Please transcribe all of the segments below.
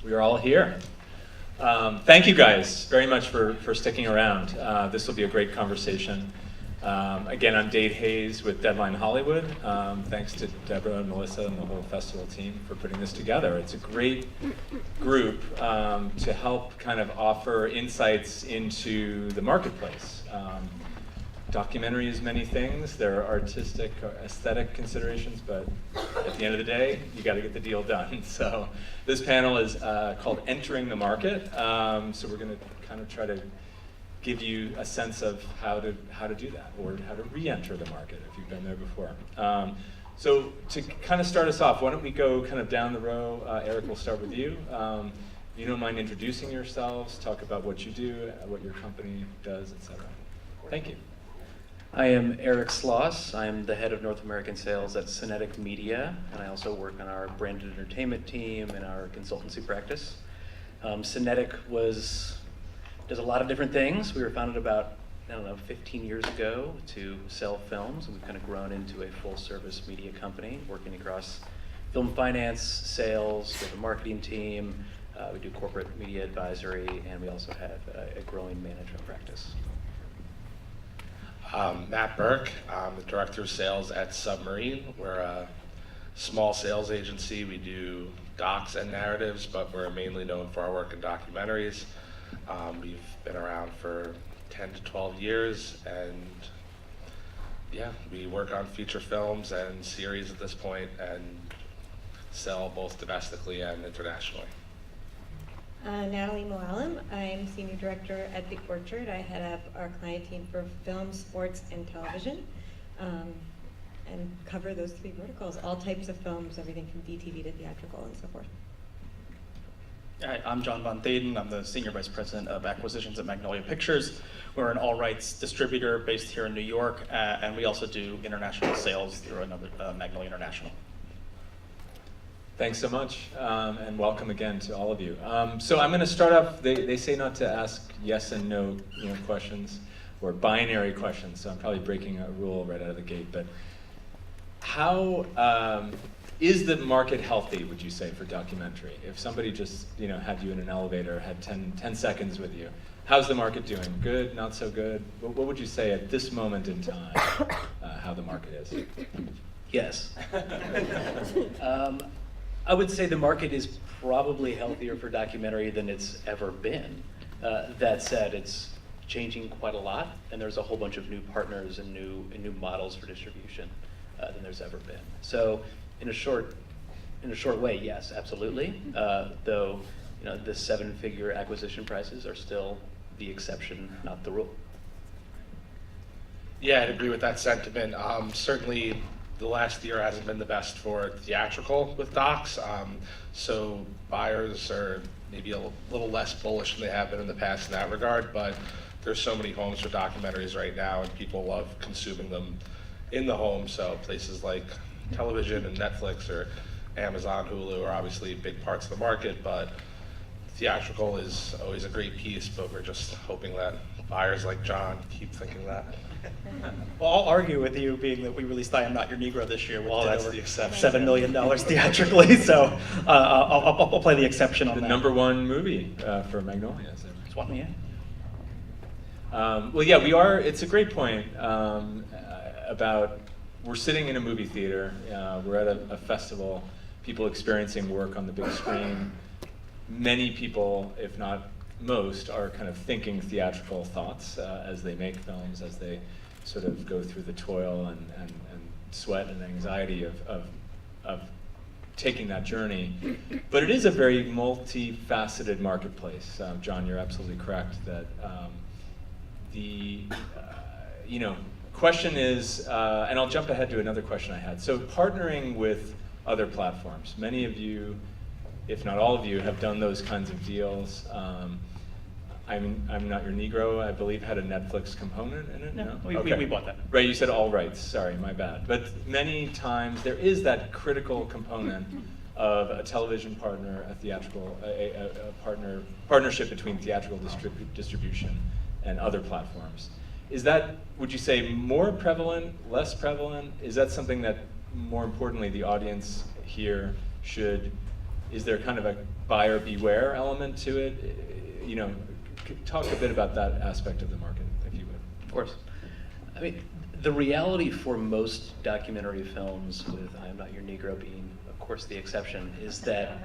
We are all here. Thank you guys very much for sticking around. This will be a great conversation. Again, I'm Dade Hayes with Deadline Hollywood. Thanks to Deborah and Melissa and the whole festival team for putting this together. It's a great group to help kind of offer insights into the marketplace. Documentary is many things. There are artistic or aesthetic considerations, but at the end of the day, you got to get the deal done. So this panel is called Entering the Market. So we're going to kind of try to give you a sense of how to do that, or how to re-enter the market if you've been there before. So to kind of start us off, why don't we go kind of down the row? Eric, we'll start with you. If you don't mind introducing yourselves, talk about what you do, what your company does, etc. Thank you. I am Eric Sloss. I'm the head of North American sales at Cinetic Media, and I also work on our branded entertainment team and our consultancy practice. Cinetic does a lot of different things. We were founded about, 15 years ago to sell films, and we've kind of grown into a full-service media company, working across film finance, sales, we have a marketing team, we do corporate media advisory, and we also have a growing management practice. Matt Burke, I'm the director of sales at Submarine. We're a small sales agency. We do docs and narratives, but we're mainly known for our work in documentaries. We've been around for 10 to 12 years, and yeah, we work on feature films and series at this point and sell both domestically and internationally. Natalie Mooallem. I'm Senior Director at The Orchard. I head up our client team for film, sports, and television, and cover those three verticals, all types of films, everything from DTV to theatrical and so forth. Hi, I'm John Von Thaden. I'm the Senior Vice President of Acquisitions at Magnolia Pictures. We're an all-rights distributor based here in New York, and we also do international sales through another Magnolia International. Thanks so much, and welcome again to all of you. So I'm going to start off. They say not to ask yes and no, questions or binary questions. So I'm probably breaking a rule right out of the gate. But how is the market healthy? Would you say for documentary? If somebody just had you in an elevator, had 10 seconds with you, how's the market doing? Good? Not so good? What would you say at this moment in time? How the market is? Yes. I would say the market is probably healthier for documentary than it's ever been. That said, it's changing quite a lot, and there's a whole bunch of new partners and new models for distribution than there's ever been. So, in a short way, yes, absolutely. Though, the 7-figure acquisition prices are still the exception, not the rule. Yeah, I'd agree with that sentiment. Certainly, the last year hasn't been the best for theatrical with docs, so buyers are maybe a little less bullish than they have been in the past in that regard, but there's so many homes for documentaries right now, and people love consuming them in the home, so places like television and Netflix or Amazon, Hulu are obviously big parts of the market, but theatrical is always a great piece, but we're just hoping that buyers like John keep thinking that. Well, I'll argue with you, being that we released I Am Not Your Negro this year, which did that's over the exception. $7 million theatrically, so I'll play the exception on The that. #1 movie for Magnolia. It's one, yeah. Well, yeah, we are. It's a great point about we're sitting in a movie theater. We're at a festival. People experiencing work on the big screen. Many people, if not most, are kind of thinking theatrical thoughts as they make films, as they sort of go through the toil and sweat and anxiety of taking that journey. But it is a very multifaceted marketplace. John, you're absolutely correct that the question is, and I'll jump ahead to another question I had. So partnering with other platforms. Many of you, if not all of you, have done those kinds of deals. I'm Not Your Negro, I believe, had a Netflix component in it? No, we bought that. Right, you said all rights, sorry, my bad. But many times there is that critical component of a television partner, a theatrical, a partnership between theatrical distribution and other platforms. Is that, would you say, more prevalent, less prevalent? Is that something that, more importantly, the audience here should is there kind of a buyer beware element to it? You know, talk a bit about that aspect of the market, if you would. Of course. I mean, the reality for most documentary films, with I Am Not Your Negro being, of course, the exception, is that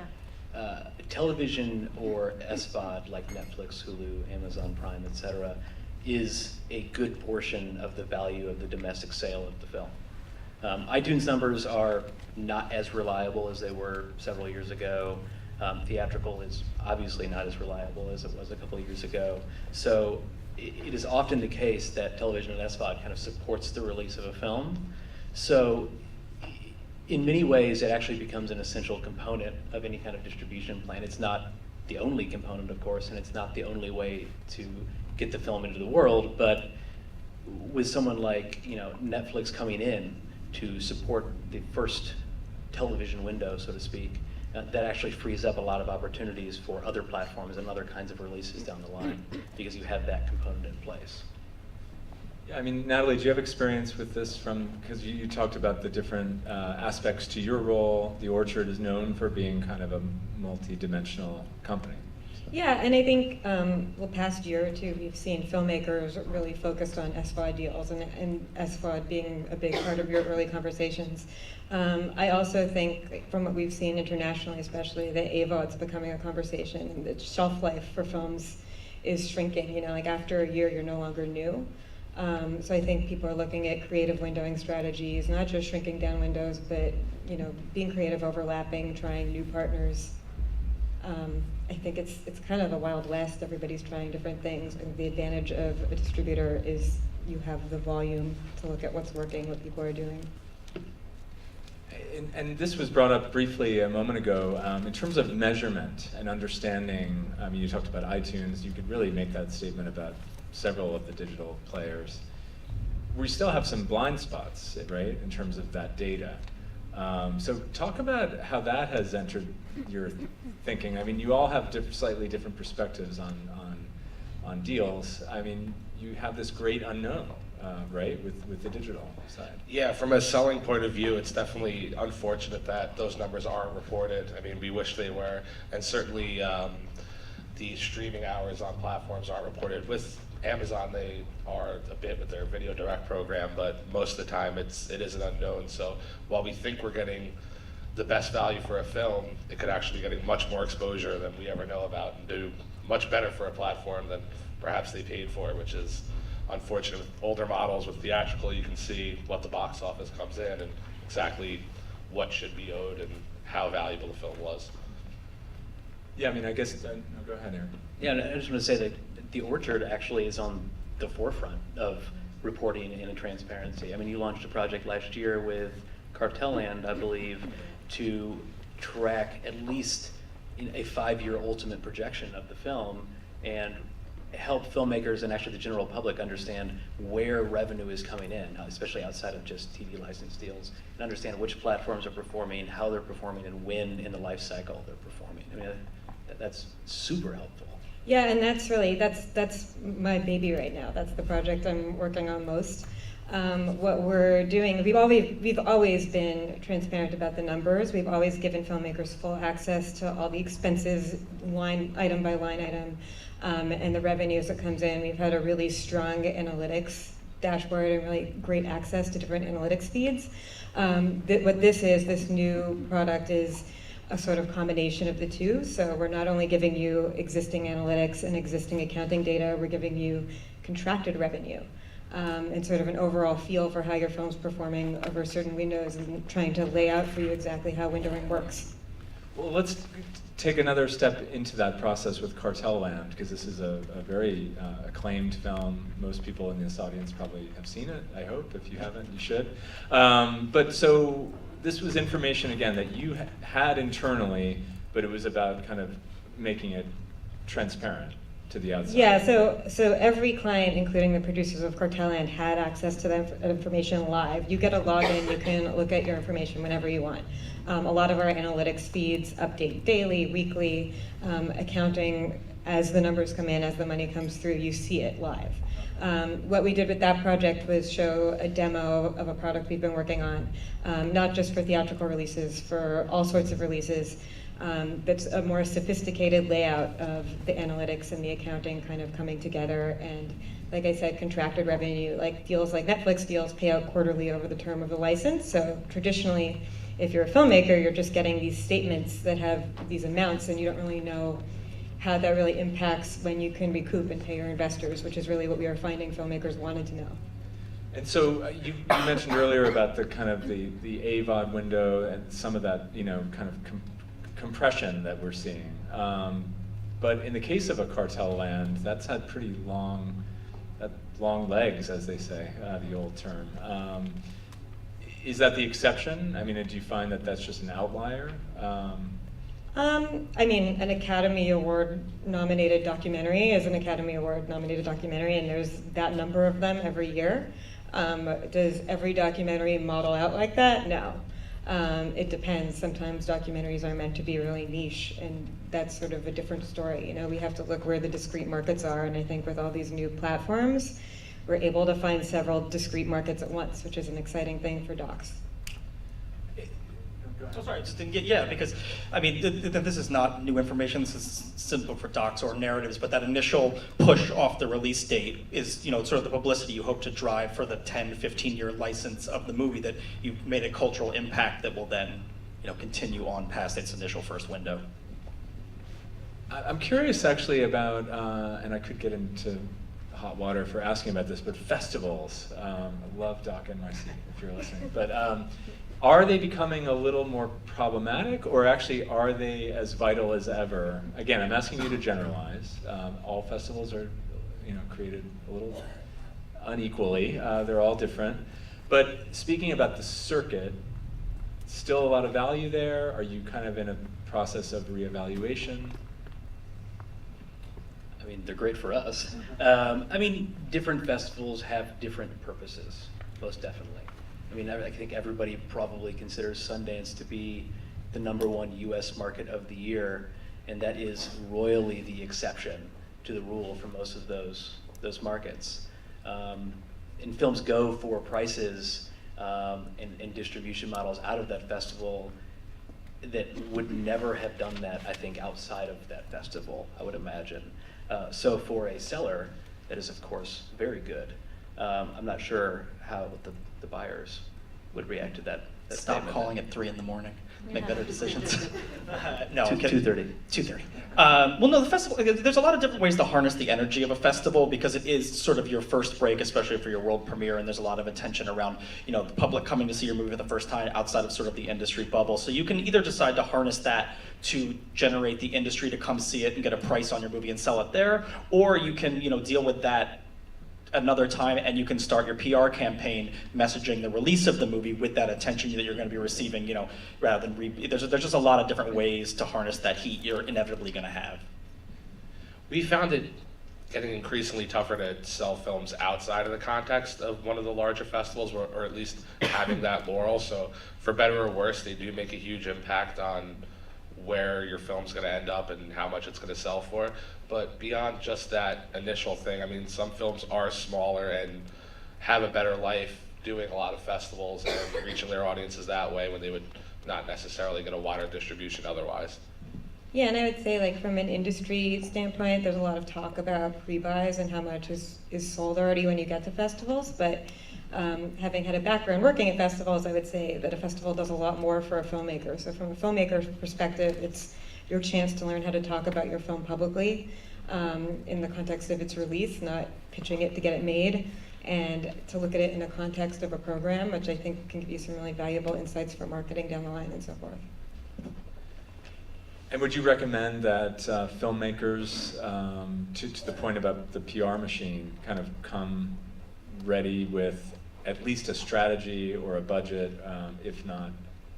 television or SVOD, like Netflix, Hulu, Amazon Prime, etc., is a good portion of the value of the domestic sale of the film. iTunes numbers are not as reliable as they were several years ago. Theatrical is obviously not as reliable as it was a couple of years ago. So it is often the case that television and SVOD kind of supports the release of a film. So in many ways, it actually becomes an essential component of any kind of distribution plan. It's not the only component, of course, and it's not the only way to get the film into the world, but with someone like, you know, Netflix coming in to support the first television window, so to speak, that actually frees up a lot of opportunities for other platforms and other kinds of releases down the line, because you have that component in place. Yeah, I mean, Natalie, do you have experience with this from, because you talked about the different aspects to your role. The Orchard is known for being kind of a multi-dimensional company. Yeah, and I think the past year or two, we've seen filmmakers really focused on SVOD deals, and SVOD being a big part of your early conversations. I also think, from what we've seen internationally especially, that AVOD's becoming a conversation, and the shelf life for films is shrinking. You know, like after a year, you're no longer new. So I think people are looking at creative windowing strategies, not just shrinking down windows, but, you know, being creative, overlapping, trying new partners. I think it's kind of a wild west. Everybody's trying different things, and the advantage of a distributor is you have the volume to look at what's working, what people are doing. And this was brought up briefly a moment ago. In terms of measurement and understanding, I mean, you talked about iTunes. You could really make that statement about several of the digital players. We still have some blind spots, right, in terms of that data. So talk about how that has entered your thinking. I mean, you all have slightly different perspectives on deals. I mean, you have this great unknown, right, with the digital side. Yeah, from a selling point of view, it's definitely unfortunate that those numbers aren't reported. I mean, we wish they were, and certainly the streaming hours on platforms aren't reported. With Amazon, they are a bit with their Video Direct program, but most of the time it is an unknown. So while we think we're getting the best value for a film, it could actually be getting much more exposure than we ever know about, and do much better for a platform than perhaps they paid for, which is unfortunate. With older models, with theatrical, you can see what the box office comes in and exactly what should be owed and how valuable the film was. Yeah, I mean, I guess, no, go ahead, Eric. Yeah, and I just want to say that the Orchard actually is on the forefront of reporting and transparency. I mean, you launched a project last year with Cartel Land, I believe, to track at least a 5-year ultimate projection of the film and help filmmakers and actually the general public understand where revenue is coming in, especially outside of just TV license deals, and understand which platforms are performing, how they're performing, and when in the life cycle they're performing. I mean, that's super helpful. Yeah, and that's my baby right now. That's the project I'm working on most. What we're doing, we've always been transparent about the numbers. We've always given filmmakers full access to all the expenses, line item by line item, and the revenues that comes in. We've had a really strong analytics dashboard and really great access to different analytics feeds. What this new product is a sort of combination of the two. So we're not only giving you existing analytics and existing accounting data, we're giving you contracted revenue. And sort of an overall feel for how your film's performing over certain windows, and trying to lay out for you exactly how windowing works. Well, let's take another step into that process with Cartel Land, because this is a very acclaimed film. Most people in this audience probably have seen it, I hope. If you haven't, you should. But so this was information, again, that you had internally, but it was about kind of making it transparent to the outside. Yeah, so every client, including the producers of Cartel Land, had access to that information live. You get a login, you can look at your information whenever you want. A lot of our analytics feeds update daily, weekly, accounting, as the numbers come in, as the money comes through, you see it live. What we did with that project was show a demo of a product we've been working on, not just for theatrical releases, for all sorts of releases. that's a more sophisticated layout of the analytics and the accounting kind of coming together. And like I said, contracted revenue, like deals like Netflix deals pay out quarterly over the term of the license. So traditionally, if you're a filmmaker, you're just getting these statements that have these amounts, and you don't really know how that really impacts when you can recoup and pay your investors, which is really what we are finding filmmakers wanted to know. And so you mentioned earlier about the kind of the AVOD window and some of that, you know, kind of compression that we're seeing. But in the case of a Cartel Land, that's had pretty long legs, as they say, the old term. Is that the exception? I mean, do you find that that's just an outlier? I mean, an Academy Award nominated documentary is an Academy Award nominated documentary, and there's that number of them every year. Does every documentary model out like that? No. It depends. Sometimes documentaries are meant to be really niche, and that's sort of a different story. You know, we have to look where the discrete markets are, and I think with all these new platforms, we're able to find several discrete markets at once, which is an exciting thing for docs. Oh, sorry, just didn't get, yeah, because, I mean, this is not new information, this is simple for docs or narratives, but that initial push off the release date is, you know, sort of the publicity you hope to drive for the 10, 15-year license of the movie, that you've made a cultural impact that will then, you know, continue on past its initial first window. I'm curious actually about, and I could get into hot water for asking about this, but festivals. I love Doc NYC if you're listening, but are they becoming a little more problematic, or actually are they as vital as ever? Again, I'm asking you to generalize. All festivals are, you know, created a little unequally. They're all different. But speaking about the circuit, still a lot of value there? Are you kind of in a process of reevaluation? I mean, they're great for us. I mean, different festivals have different purposes, most definitely. I mean, I think everybody probably considers Sundance to be the #1 US market of the year, and that is royally the exception to the rule for most of those markets. And films go for prices and distribution models out of that festival that would never have done that, I think, outside of that festival, I would imagine. So for a seller, that is, of course, very good. I'm not sure how the buyers would react to that Stop statement. calling at 3 in the morning. Make Yeah. better decisions. No, 2:30. 2:30. Well, no, the festival, there's a lot of different ways to harness the energy of a festival, because it is sort of your first break, especially for your world premiere, and there's a lot of attention around, you know, the public coming to see your movie for the first time outside of sort of the industry bubble. So you can either decide to harness that to generate the industry to come see it and get a price on your movie and sell it there, or you can, you know, deal with that another time, and you can start your PR campaign messaging the release of the movie with that attention that you're going to be receiving, you know, rather than there's just a lot of different ways to harness that heat you're inevitably going to have. We found it getting increasingly tougher to sell films outside of the context of one of the larger festivals, or at least having that laurel. So for better or worse, they do make a huge impact on where your film's going to end up and how much it's going to sell for. But beyond just that initial thing, I mean, some films are smaller and have a better life doing a lot of festivals and reaching their audiences that way when they would not necessarily get a wider distribution otherwise. Yeah, and I would say, like, from an industry standpoint, there's a lot of talk about pre-buys and how much is sold already when you get to festivals, but having had a background working at festivals, I would say that a festival does a lot more for a filmmaker. So from a filmmaker's perspective, it's your chance to learn how to talk about your film publicly in the context of its release, not pitching it to get it made, and to look at it in the context of a program, which I think can give you some really valuable insights for marketing down the line and so forth. And would you recommend that filmmakers, to the point about the PR machine, kind of come ready with at least a strategy or a budget, if not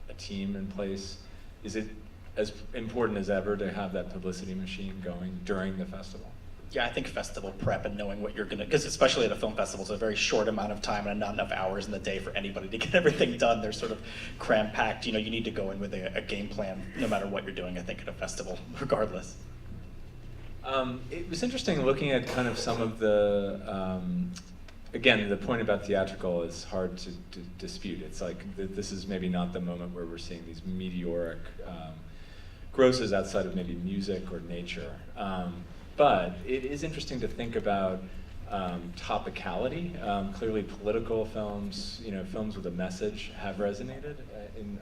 a team in place? Is it as important as ever to have that publicity machine going during the festival? Yeah, I think festival prep and knowing what you're gonna, because especially at a film festival, it's a very short amount of time and not enough hours in the day for anybody to get everything done. They're sort of cram-packed. You know, you need to go in with a game plan no matter what you're doing, I think, at a festival, regardless. It was interesting looking at kind of some of the, again, the point about theatrical is hard to dispute. It's like this is maybe not the moment where we're seeing these meteoric grosses outside of maybe music or nature. But it is interesting to think about topicality. Clearly political films, films with a message have resonated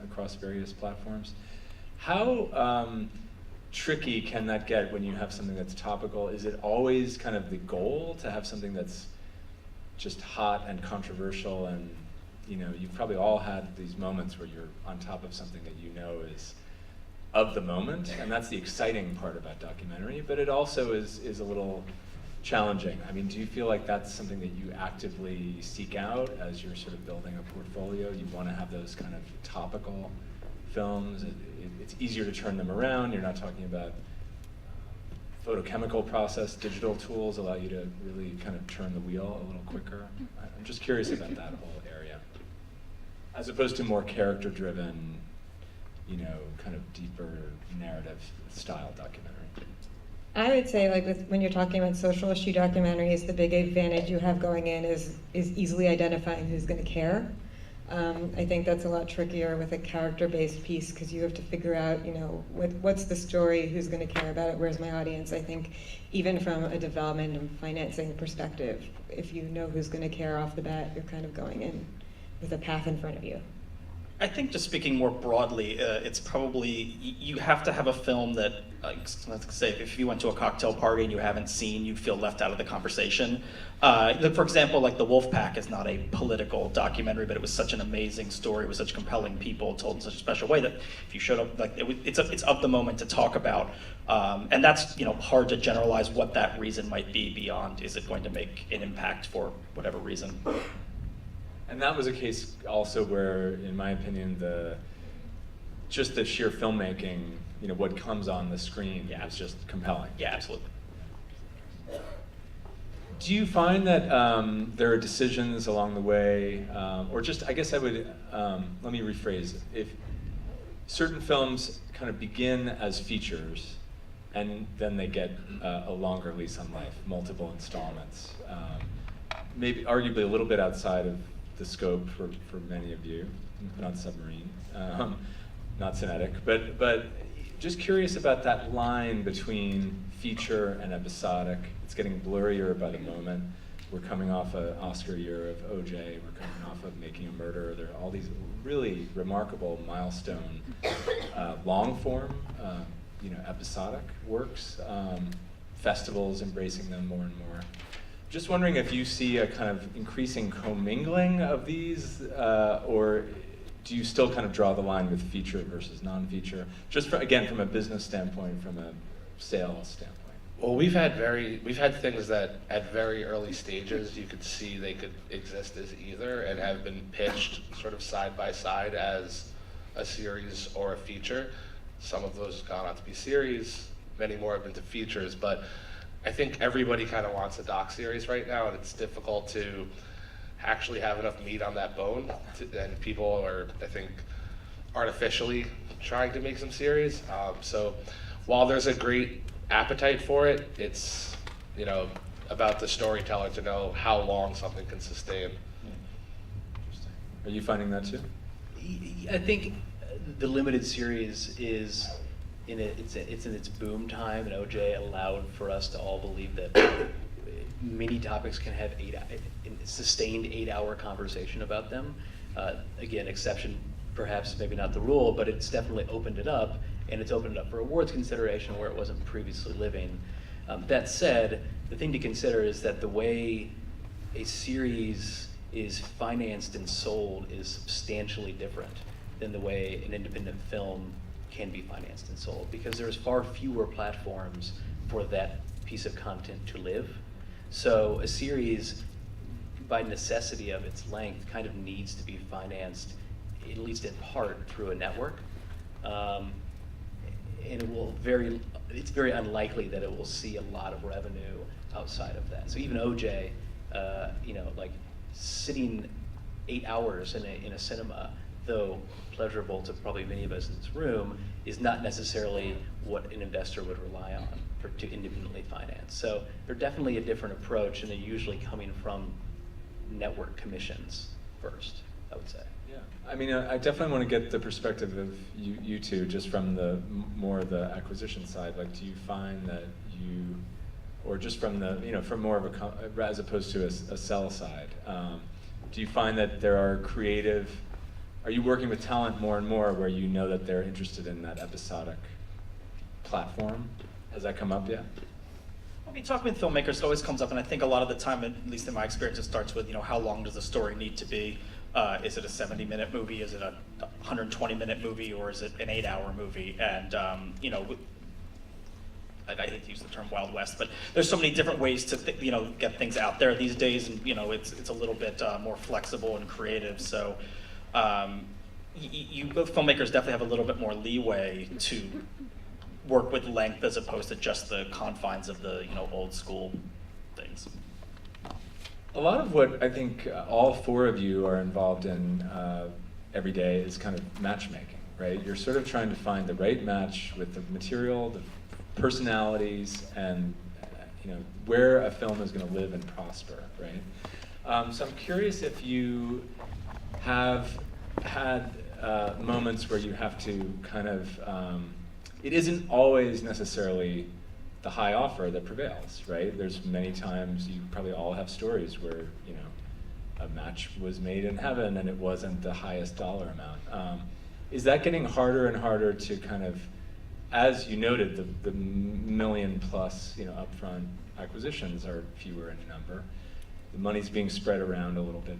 across various platforms. How tricky can that get when you have something that's topical? Is it always kind of the goal to have something that's just hot and controversial, and you've probably all had these moments where you're on top of something that is of the moment, and that's the exciting part about documentary, but it also is a little challenging. I mean, do you feel like that's something that you actively seek out as you're sort of building a portfolio? You want to have those kind of topical films. It's easier to turn them around. You're not talking about photochemical process. Digital tools allow you to really kind of turn the wheel a little quicker. I'm just curious about that whole area, as opposed to more character-driven, kind of deeper narrative style documentary. I would say, when you're talking about social issue documentaries, the big advantage you have going in is easily identifying who's going to care. I think that's a lot trickier with a character-based piece, because you have to figure out, what's the story, who's going to care about it, where's my audience. I think even from a development and financing perspective, if you know who's going to care off the bat, you're kind of going in with a path in front of you. I think, just speaking more broadly, it's probably, you have to have a film that, let's say, if you went to a cocktail party and you haven't seen, you feel left out of the conversation. For example, like The Wolfpack is not a political documentary, but it was such an amazing story with such compelling people told in such a special way that if you showed up, it's of the moment to talk about. And that's hard to generalize what that reason might be beyond, is it going to make an impact for whatever reason. And that was a case also where, in my opinion, just the sheer filmmaking, what comes on the screen is just compelling. Yeah, absolutely. Do you find that there are decisions along the way, or just, I guess I would, let me rephrase, if certain films kind of begin as features and then they get a longer lease on life, multiple installments, maybe arguably a little bit outside of the scope for many of you, not Submarine, not Cinetic, but just curious about that line between feature and episodic. It's getting blurrier by the moment. We're coming off an Oscar year of OJ, we're coming off of Making a Murderer. There are all these really remarkable milestone long form, episodic works, festivals embracing them more and more. Just wondering if you see a kind of increasing commingling of these, or do you still kind of draw the line with feature versus non-feature? Just again, from a business standpoint, from a sales standpoint. Well, we've had things that at very early stages you could see they could exist as either, and have been pitched sort of side by side as a series or a feature. Some of those have gone on to be series, many more have been to features, but I think everybody kind of wants a doc series right now, and it's difficult to actually have enough meat on that bone, and people are, I think, artificially trying to make some series. So while there's a great appetite for it, it's about the storyteller to know how long something can sustain. Are you finding that too? I think the limited series is it's in its boom time, and OJ allowed for us to all believe that many topics can have sustained 8-hour conversation about them. Again, exception, perhaps maybe not the rule, but it's definitely opened it up, and it's opened it up for awards consideration where it wasn't previously living. That said, the thing to consider is that the way a series is financed and sold is substantially different than the way an independent film can be financed and sold, because there's far fewer platforms for that piece of content to live. So a series, by necessity of its length, kind of needs to be financed, at least in part, through a network. And it's very unlikely that it will see a lot of revenue outside of that. So even OJ, sitting 8 hours in a cinema, though pleasurable to probably many of us in this room, is not necessarily what an investor would rely on to independently finance. So they're definitely a different approach, and they're usually coming from network commissions first, I would say. Yeah, I mean, I definitely want to get the perspective of you two, just from the more the acquisition side. Like, do you find that you, or just from the, from more of a, as opposed to a sell side, do you find that there are are you working with talent more and more where you know that they're interested in that episodic platform? Has that come up yet? I mean, talking with filmmakers, it always comes up, and I think a lot of the time, at least in my experience, it starts with, how long does the story need to be? Is it a 70-minute movie? Is it a 120-minute movie? Or is it an 8-hour movie? And, I hate to use the term Wild West, but there's so many different ways to, get things out there these days, and, it's a little bit more flexible and creative. So, filmmakers definitely have a little bit more leeway to work with length as opposed to just the confines of the old school things. A lot of what I think all four of you are involved in every day is kind of matchmaking, right? You're sort of trying to find the right match with the material, the personalities, and where a film is going to live and prosper, right? So I'm curious if you have had moments where you have to kind of, it isn't always necessarily the high offer that prevails, right? There's many times, you probably all have stories where, a match was made in heaven and it wasn't the highest dollar amount. Is that getting harder and harder to kind of, as you noted, the million plus, upfront acquisitions are fewer in number. The money's being spread around a little bit,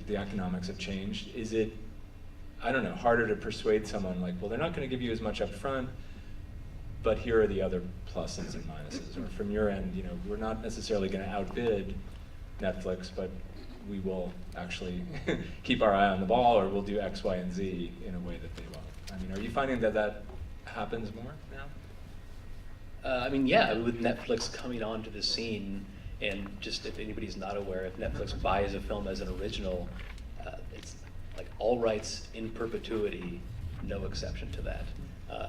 the economics have changed. Is it, I don't know, harder to persuade someone like, well, they're not going to give you as much up front, but here are the other pluses and minuses? Or from your end, we're not necessarily going to outbid Netflix, but we will actually keep our eye on the ball, or we'll do X, Y, and Z in a way that they won't. I mean, are you finding that happens more now? Yeah, with Netflix coming onto the scene, and just if anybody's not aware, if Netflix buys a film as an original, it's like all rights in perpetuity, no exception to that,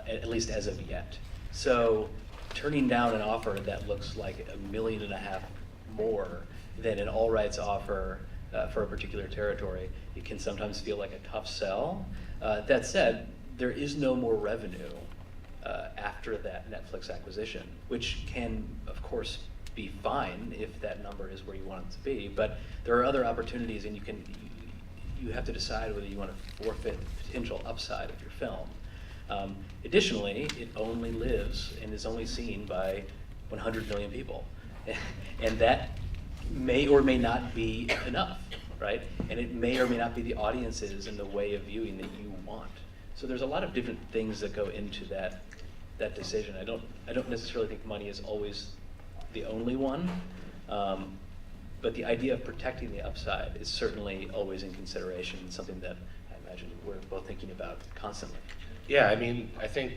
at least as of yet. So turning down an offer that looks like $1.5 million more than an all rights offer for a particular territory, it can sometimes feel like a tough sell. That said, there is no more revenue after that Netflix acquisition, which can, of course, be fine if that number is where you want it to be. But there are other opportunities, and you have to decide whether you want to forfeit the potential upside of your film. Additionally, it only lives and is only seen by 100 million people. And that may or may not be enough, right? And it may or may not be the audiences and the way of viewing that you want. So there's a lot of different things that go into that decision. I don't necessarily think money is always the only one, but the idea of protecting the upside is certainly always in consideration, and something that I imagine we're both thinking about constantly. Yeah, I mean, I think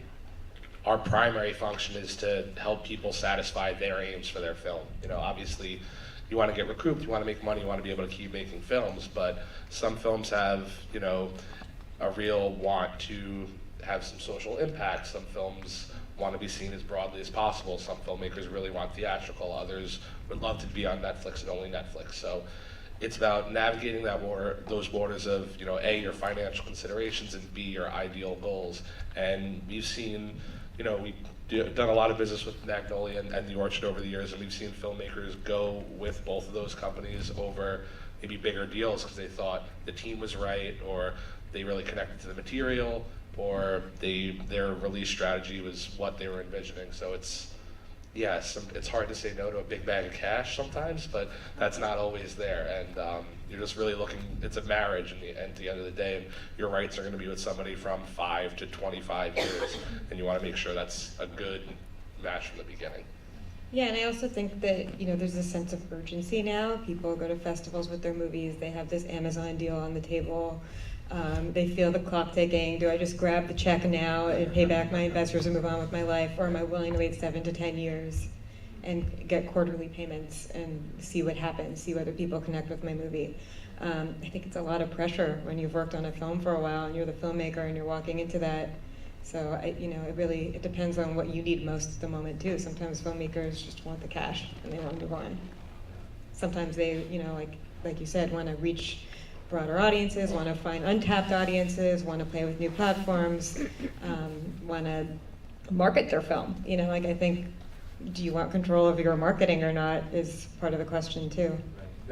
our primary function is to help people satisfy their aims for their film. Obviously, you want to get recouped, you want to make money, you want to be able to keep making films, but some films have, a real want to have some social impact. Some films want to be seen as broadly as possible. Some filmmakers really want theatrical. Others would love to be on Netflix and only Netflix. So it's about navigating those borders of, A, your financial considerations, and B, your ideal goals. And we've seen, we've done a lot of business with Magnolia and the Orchard over the years, and we've seen filmmakers go with both of those companies over maybe bigger deals because they thought the team was right, or they really connected to the material, or their release strategy was what they were envisioning. So it's hard to say no to a big bag of cash sometimes, but that's not always there. And you're just really looking, it's a marriage at the end of the day, and your rights are going to be with somebody from 5 to 25 years, and you want to make sure that's a good match from the beginning. Yeah, and I also think that, there's a sense of urgency now. People go to festivals with their movies, they have this Amazon deal on the table. They feel the clock ticking. Do I just grab the check now and pay back my investors and move on with my life? Or am I willing to wait 7 to 10 years and get quarterly payments and see what happens, see whether people connect with my movie? I think it's a lot of pressure when you've worked on a film for a while and you're the filmmaker and you're walking into that. So, it depends on what you need most at the moment too. Sometimes filmmakers just want the cash and they want to move on. Sometimes they, like you said, want to reach broader audiences, want to find untapped audiences, want to play with new platforms, want to market their film. You know, like I think, do you want control of your marketing or not is part of the question too.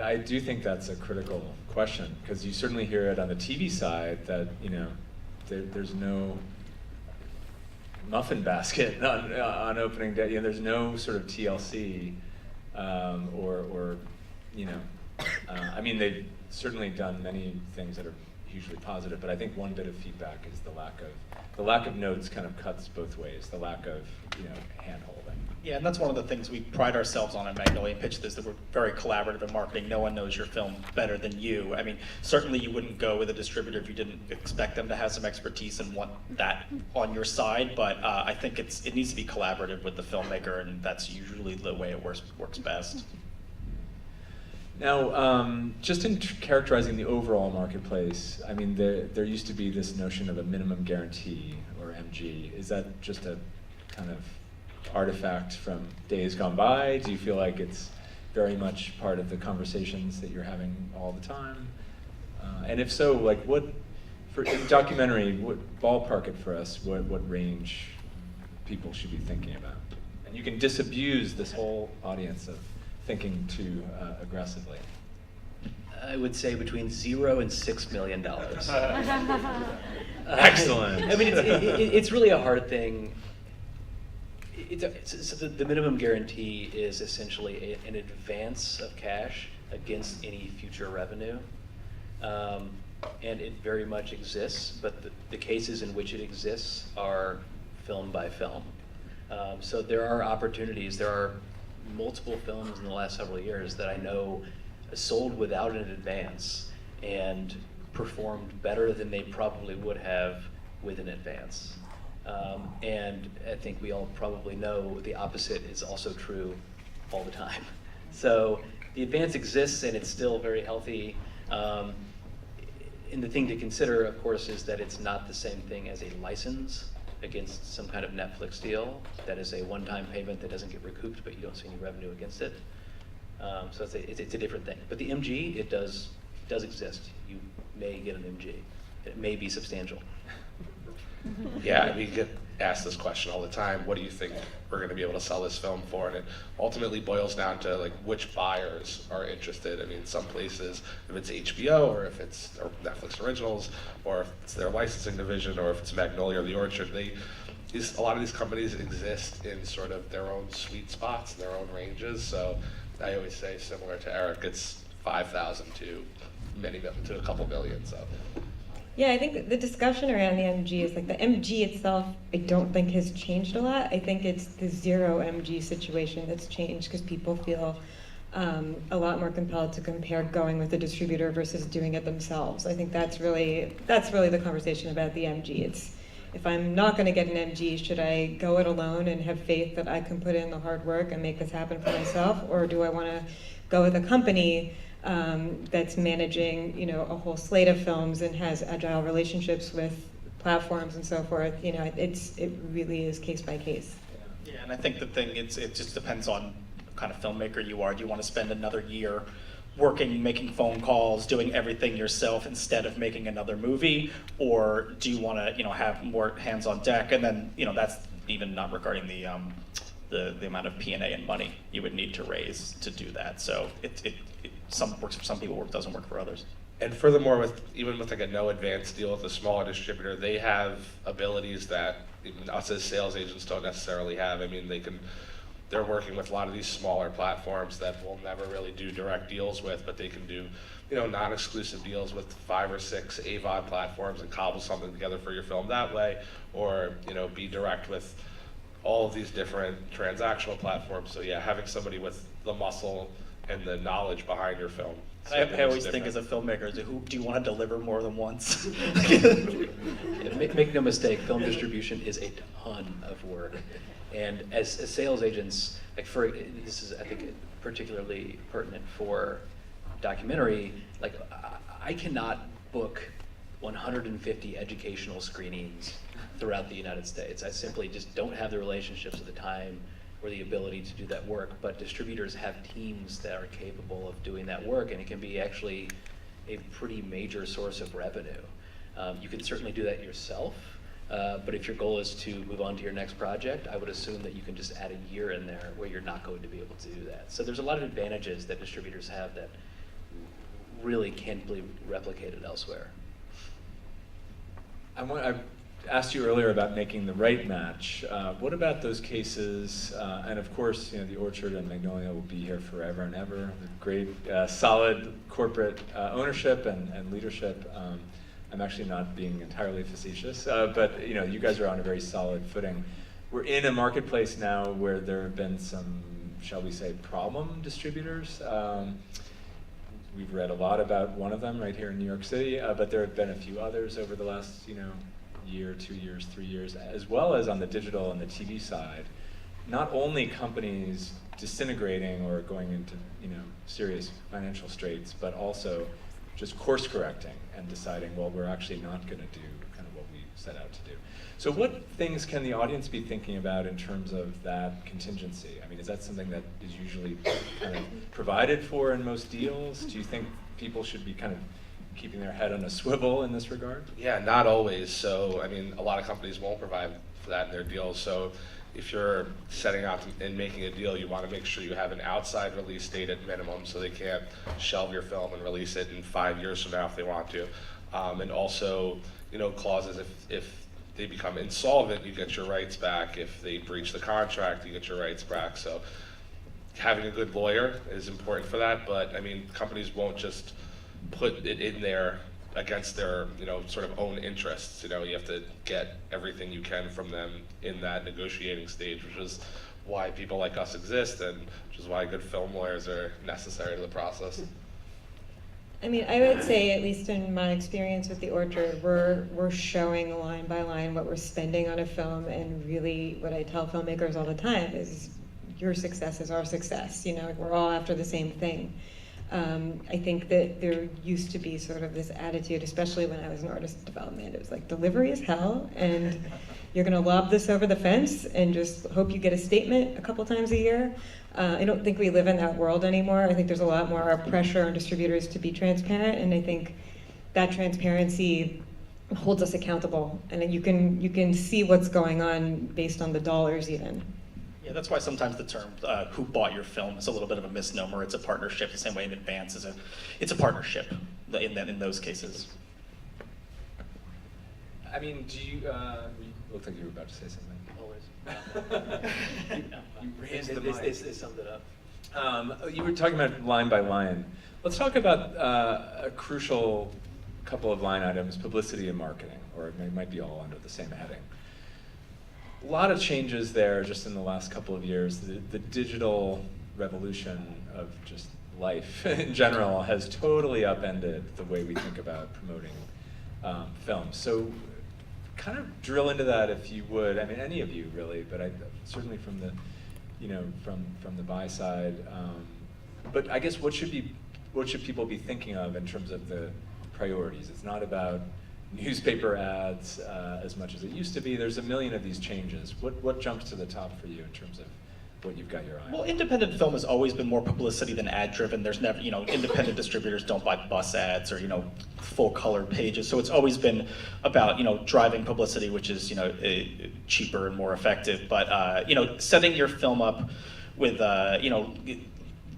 I do think that's a critical question, because you certainly hear it on the TV side that, you know, there's no muffin basket on opening day. You know, there's no sort of TLC or you know, I mean, they've certainly done many things that are hugely positive, but I think one bit of feedback is the lack of notes kind of cuts both ways. The lack of, you know, hand-holding. Yeah, and that's one of the things we pride ourselves on at Magnolia Pictures, is that we're very collaborative in marketing. No one knows your film better than you. I mean, certainly you wouldn't go with a distributor if you didn't expect them to have some expertise and want that on your side, but I think it needs to be collaborative with the filmmaker, and that's usually the way it works best. Now, just in characterizing the overall marketplace, I mean, there used to be this notion of a minimum guarantee, or MG. Is that just a kind of artifact from days gone by? Do you feel like it's very much part of the conversations that you're having all the time? And if so, like in documentary, what ballpark it for us, what range people should be thinking about? And you can disabuse this whole audience of thinking too aggressively. I would say between $0 and $6 million. Excellent. I mean, it's really a hard thing. So the minimum guarantee is essentially an advance of cash against any future revenue. And it very much exists, but the cases in which it exists are film by film. So there are opportunities. There are multiple films in the last several years that I know sold without an advance and performed better than they probably would have with an advance. And I think we all probably know the opposite is also true all the time. So the advance exists and it's still very healthy. And the thing to consider, of course, is that it's not the same thing as a license against some kind of Netflix deal. That is a one-time payment that doesn't get recouped, but you don't see any revenue against it. So it's a different thing. But the MG, it does exist. You may get an MG. It may be substantial. Yeah, we get asked this question all the time. What do you think we're going to be able to sell this film for? And it ultimately boils down to like which buyers are interested. I mean, some places, if it's HBO or if it's Netflix Originals or if it's their licensing division or if it's Magnolia or The Orchard, a lot of these companies exist in sort of their own sweet spots, their own ranges. So I always say, similar to Eric, it's 5,000 to a couple million. So. Yeah, I think the discussion around the MG is like the MG itself, I don't think has changed a lot. I think it's the zero MG situation that's changed because people feel a lot more compelled to compare going with a distributor versus doing it themselves. I think that's really the conversation about the MG. It's if I'm not going to get an MG, should I go it alone and have faith that I can put in the hard work and make this happen for myself, or do I want to go with a company that's managing, you know, a whole slate of films and has agile relationships with platforms and so forth? You know, it really is case by case. Yeah, and I think the thing it just depends on what kind of filmmaker you are. Do you want to spend another year working, making phone calls, doing everything yourself instead of making another movie, or do you want to, you know, have more hands on deck? And then, you know, that's even not regarding the amount of P&A and money you would need to raise to do that. So some works for some people, doesn't work for others. And furthermore, even with like a no advance deal with a smaller distributor, they have abilities that even us as sales agents don't necessarily have. I mean, they're working with a lot of these smaller platforms that we'll never really do direct deals with, but they can do, you know, non-exclusive deals with 5 or 6 AVOD platforms and cobble something together for your film that way, or, you know, be direct with all of these different transactional platforms. So yeah, having somebody with the muscle and the knowledge behind your film. I always think as a filmmaker, do you want to deliver more than once? Make no mistake, film distribution is a ton of work. And as sales agents, like this is, I think, particularly pertinent for documentary, like I cannot book 150 educational screenings throughout the United States. I simply just don't have the relationships at the time or the ability to do that work, but distributors have teams that are capable of doing that work, and it can be actually a pretty major source of revenue. You can certainly do that yourself, but if your goal is to move on to your next project, I would assume that you can just add a year in there where you're not going to be able to do that. So there's a lot of advantages that distributors have that really can't be replicated elsewhere. I asked you earlier about making the right match. What about those cases? And of course, the Orchard and Magnolia will be here forever and ever. Great, solid corporate ownership and leadership. I'm actually not being entirely facetious, but you guys are on a very solid footing. We're in a marketplace now where there have been some, shall we say, problem distributors. We've read a lot about one of them right here in New York City, but there have been a few others over the last, year, 2 years, 3 years, as well as on the digital and the TV side. Not only companies disintegrating or going into, serious financial straits, but also just course correcting and deciding, well, we're actually not going to do kind of what we set out to do. So what things can the audience be thinking about in terms of that contingency? I mean, is that something that is usually kind of provided for in most deals? Do you think people should be kind of keeping their head on a swivel in this regard? Yeah, not always. So, I mean, a lot of companies won't provide for that in their deals. So if you're setting out and making a deal, you want to make sure you have an outside release date at minimum so they can't shelve your film and release it in 5 years from now if they want to. And also, clauses if they become insolvent, you get your rights back. If they breach the contract, you get your rights back. So having a good lawyer is important for that, but I mean, companies won't just put it in there against their, sort of own interests. You have to get everything you can from them in that negotiating stage, which is why people like us exist, and which is why good film lawyers are necessary to the process. I mean, I would say, at least in my experience with the Orchard, we're showing line by line what we're spending on a film, and really what I tell filmmakers all the time is your success is our success. We're all after the same thing. I think that there used to be sort of this attitude, especially when I was in artist development, it was like, delivery is hell, and you're gonna lob this over the fence and just hope you get a statement a couple times a year. I don't think we live in that world anymore. I think there's a lot more pressure on distributors to be transparent, and I think that transparency holds us accountable, and you can see what's going on based on the dollars even. Yeah, that's why sometimes the term "who bought your film" is a little bit of a misnomer. It's a partnership, the same way in advance it's a partnership in those cases. I mean, do you looked like you were about to say something. Always. You raised the mic. They summed it up. You were talking about line by line. Let's talk about a crucial couple of line items: publicity and marketing, or it might be all under the same heading. A lot of changes there just in the last couple of years. The digital revolution of just life in general has totally upended the way we think about promoting films. So kind of drill into that if you would. I mean, any of you really, but certainly from the, from the buy side. But I guess what should people be thinking of in terms of the priorities? It's not about newspaper ads as much as it used to be. There's a million of these changes. What jumps to the top for you in terms of what you've got your eye on? Well, independent film has always been more publicity than ad driven. There's never, independent distributors don't buy bus ads or, full color pages. So it's always been about, driving publicity, which is, cheaper and more effective. But, setting your film up with,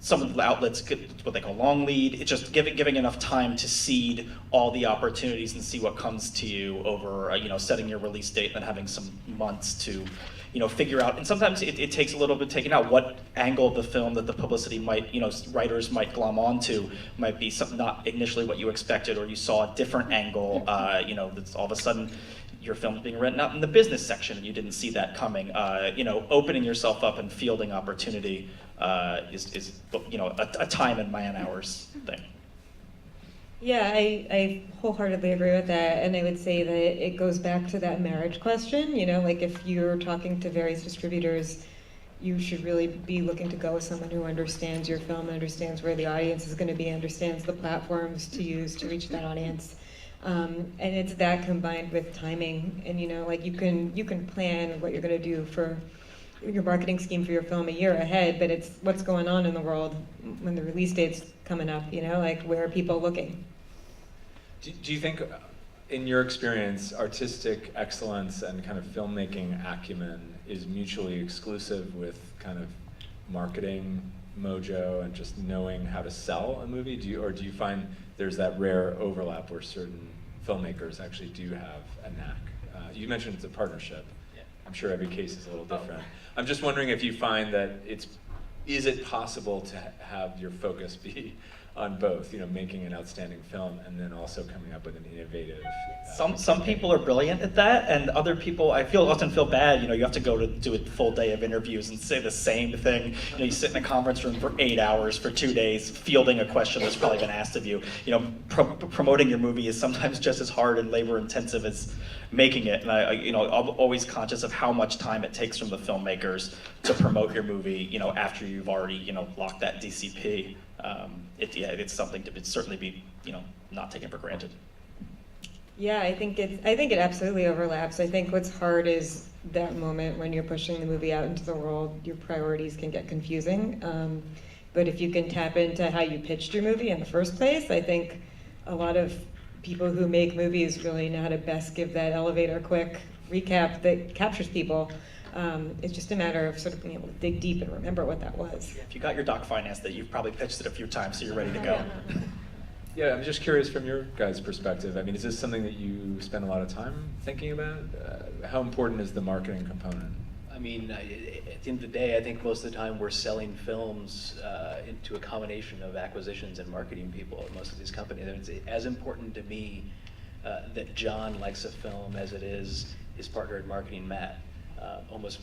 some of the outlets get what they call long lead. It's just giving enough time to seed all the opportunities and see what comes to you over, setting your release date and then having some months to, figure out. And sometimes it takes a little bit taking out what angle of the film that the publicity might, writers might glom onto might be something not initially what you expected, or you saw a different angle, that's all of a sudden your film's being written out in the business section and you didn't see that coming. Opening yourself up and fielding opportunity is a time and man hours thing. Yeah, I wholeheartedly agree with that, and I would say that it goes back to that marriage question. Like if you're talking to various distributors, you should really be looking to go with someone who understands your film, understands where the audience is going to be, understands the platforms to use to reach that audience. And it's that combined with timing, and like you can plan what you're going to do for your marketing scheme for your film a year ahead, but it's what's going on in the world when the release date's coming up, like where are people looking? Do you think, in your experience, artistic excellence and kind of filmmaking acumen is mutually exclusive with kind of marketing mojo and just knowing how to sell a movie? Or do you find there's that rare overlap where certain filmmakers actually do have a knack? You mentioned it's a partnership. Yeah. I'm sure every case is a little different. I'm just wondering if you find that is it possible to have your focus be on both, making an outstanding film and then also coming up with an innovative. Some people are brilliant at that, and other people often feel bad. You have to go to do a full day of interviews and say the same thing. You sit in a conference room for 8 hours for 2 days, fielding a question that's probably been asked of you. Promoting your movie is sometimes just as hard and labor intensive as making it. And I'm always conscious of how much time it takes from the filmmakers to promote your movie. After you've already locked that DCP. It's something to certainly be not taken for granted. Yeah, I think it absolutely overlaps. I think what's hard is that moment when you're pushing the movie out into the world, your priorities can get confusing. But if you can tap into how you pitched your movie in the first place, I think a lot of people who make movies really know how to best give that elevator quick recap that captures people. It's just a matter of sort of being able to dig deep and remember what that was. If you got your doc financed, that you've probably pitched it a few times, so you're ready to go. Yeah, I'm just curious from your guys' perspective. I mean, is this something that you spend a lot of time thinking about? How important is the marketing component? I mean, at the end of the day, I think most of the time we're selling films into a combination of acquisitions and marketing people at most of these companies. And it's as important to me that John likes a film as it is his partner in marketing, Matt. Almost,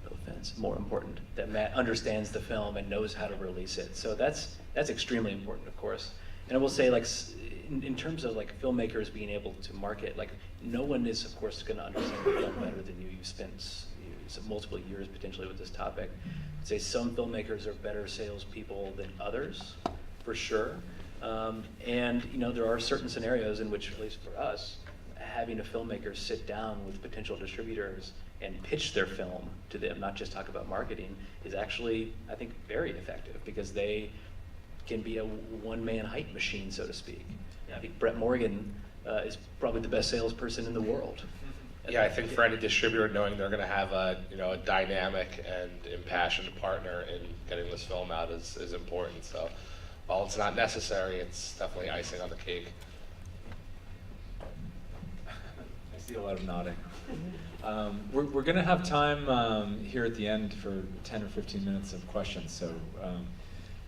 no offense, more important that Matt understands the film and knows how to release it. So that's extremely important, of course. And I will say, in terms of filmmakers being able to market, no one is, of course, going to understand the film better than you. You've spent multiple years potentially with this topic. I'd say some filmmakers are better salespeople than others, for sure. And there are certain scenarios in which, at least for us, having a filmmaker sit down with potential distributors and pitch their film to them, not just talk about marketing, is actually, I think, very effective because they can be a one-man hype machine, so to speak. I think Brett Morgan is probably the best salesperson in the world. Yeah, I think for any distributor, knowing they're going to have a dynamic and impassioned partner in getting this film out is important. So while it's not necessary, it's definitely icing on the cake. I see a lot of nodding. We're going to have time here at the end for 10 or 15 minutes of questions, so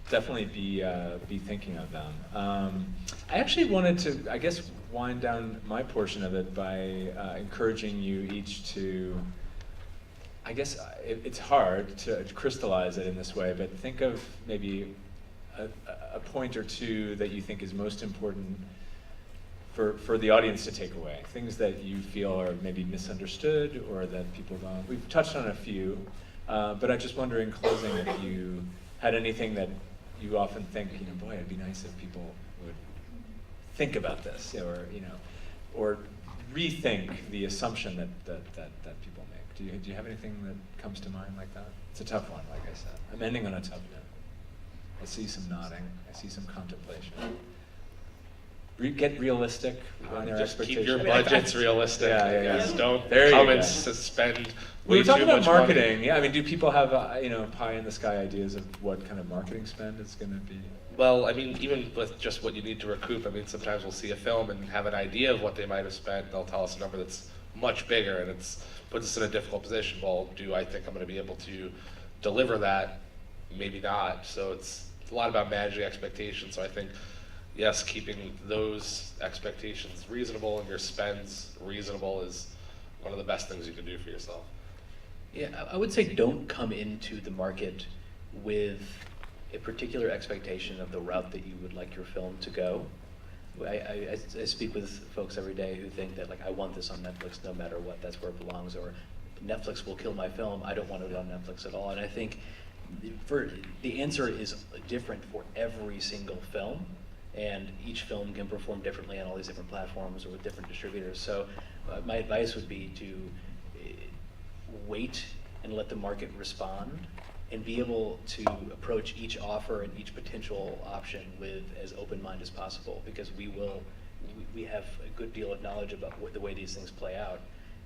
definitely be thinking of them. I actually wanted to, I guess, wind down my portion of it by encouraging you each to, I guess it's hard to crystallize it in this way, but think of maybe a point or two that you think is most important for the audience to take away, things that you feel are maybe misunderstood or that people don't. We've touched on a few, but I just wonder in closing if you had anything that you often think, boy, it'd be nice if people would think about this, or rethink the assumption that people make. Do you have anything that comes to mind like that? It's a tough one, like I said. I'm ending on a tough note. I see some nodding. I see some contemplation. Get realistic on their Just keep expectations. your budgets realistic. Yeah. Yes, don't There you come go. and spend We way were too talking about much marketing. money. Yeah, I mean, do people have pie in the sky ideas of what kind of marketing spend it's going to be? Well, I mean, even with just what you need to recoup, I mean, sometimes we'll see a film and have an idea of what they might have spent. They'll tell us a number that's much bigger, and it puts us in a difficult position. Well, do I think I'm going to be able to deliver that? Maybe not. So it's a lot about managing expectations. So I think, yes, keeping those expectations reasonable and your spends reasonable is one of the best things you can do for yourself. Yeah, I would say don't come into the market with a particular expectation of the route that you would like your film to go. I speak with folks every day who think that I want this on Netflix no matter what, that's where it belongs, or Netflix will kill my film, I don't want it on Netflix at all. And I think the answer is different for every single film, and each film can perform differently on all these different platforms or with different distributors. So my advice would be to wait and let the market respond and be able to approach each offer and each potential option with as open mind as possible, because we will we have a good deal of knowledge about the way these things play out,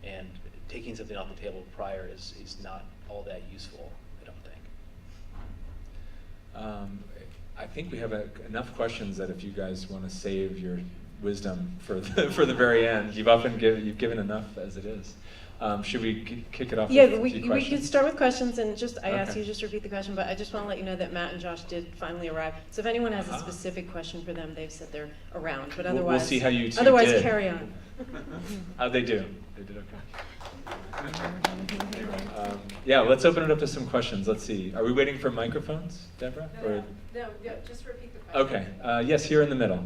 and taking something off the table prior is not all that useful, I don't think. I think we have enough questions that if you guys want to save your wisdom for the very end, you've given enough as it is. Should we kick it off? Yeah, with a few we questions? could start with questions, and I asked Okay. you just to repeat the question, but I just want to let you know that Matt and Josh did finally arrive. So if anyone has a specific question for them, they've said they're around, but otherwise, We'll see how you two otherwise did. carry on. How'd they do? They did okay. Yeah, let's open it up to some questions. Let's see. Are we waiting for microphones, Deborah? Or- No, just repeat the question. Okay. Yes, here in the middle.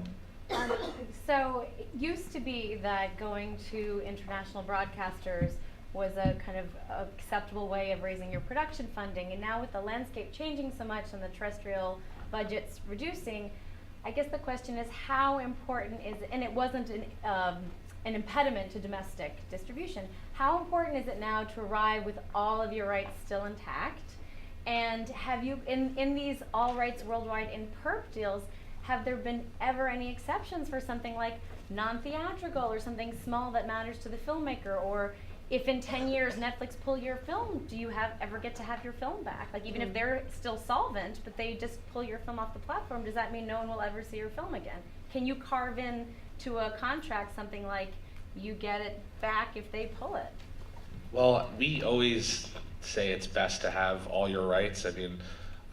So it used to be that going to international broadcasters was a kind of acceptable way of raising your production funding, and now with the landscape changing so much and the terrestrial budgets reducing, I guess the question is how important is it, and it wasn't an impediment to domestic distribution, how important is it now to arrive with all of your rights still intact? And have you, in these all rights worldwide in perp deals, have there been ever any exceptions for something like non-theatrical or something small that matters to the filmmaker? Or if in 10 years Netflix pull your film, do you ever get to have your film back? Like even if they're still solvent, but they just pull your film off the platform, does that mean no one will ever see your film again? Can you carve in to a contract something like you get it back if they pull it? Well, we always say it's best to have all your rights. I mean,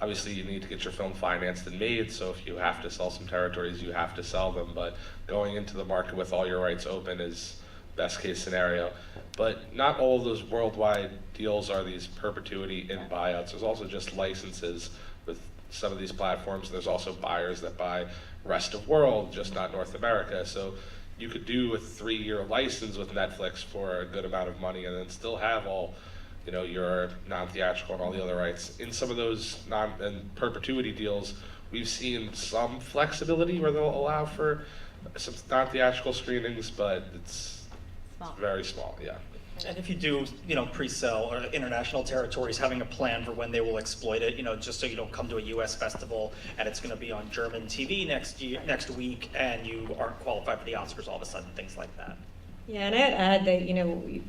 obviously you need to get your film financed and made, so if you have to sell some territories, you have to sell them, but going into the market with all your rights open is best case scenario. But not all of those worldwide deals are these perpetuity in buyouts. There's also just licenses with some of these platforms. There's also buyers that buy rest of world, just not North America. So you could do a 3-year license with Netflix for a good amount of money and then still have all, you know, your non-theatrical and all the other rights. In some of those and perpetuity deals, we've seen some flexibility where they'll allow for some non-theatrical screenings, but it's very small, yeah. And if you do, pre-sell or international territories, having a plan for when they will exploit it, just so you don't come to a U.S. festival and it's going to be on German TV next week, and you aren't qualified for the Oscars all of a sudden, things like that. Yeah, and I'd add that,